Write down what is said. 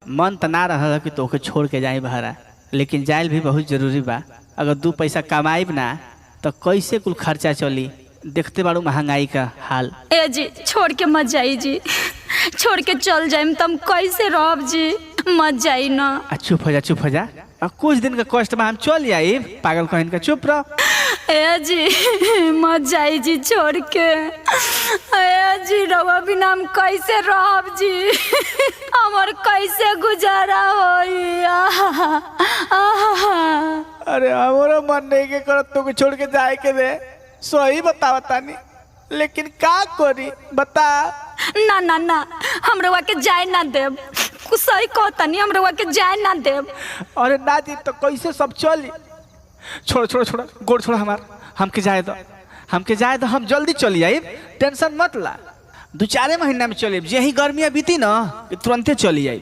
मन तो ना रहा कि तोके छोड़ के जाए बहरा, लेकिन जाइल भी बहुत जरूरी बा। अगर 2 पैसा कमाइब ना तो कैसे कुल खर्चा चली, देखते बाड़ू महंगाई का हाल। ए जी छोड़ के मत जाई जी, छोड़ के चल जाइम तम कैसे रहब जी, मत जाई ना। चुप हो जा चुप हो जा, कुछ दिन का कष्ट में हम चल आई, पागल कहन का चुप रह। ए जी मत जाई जी छोड़ के, ए जी रवा बिना हम कैसे रहब जी, हमर कैसे गुजारा होई। अरे हमारा मन नहीं के करत तो छोड़ के जाए के दे, सही बतावा तानी, लेकिन का करी बता। ना ना ना हम रवा के जाए ना देब, कुछ सही कहतानी, हम रवा के जाए ना देब। अरे ना जी तो कैसे सब चली। छोड़ छोड़ छोड़ गोड़ छोड़ हमार, हमके जाए दो, हमके जाए दो, हम जल्दी चली आई, टेंशन मत ला। 2-4 महीना में चली, यही गर्मियाँ बीती ना तुरंते चली आई।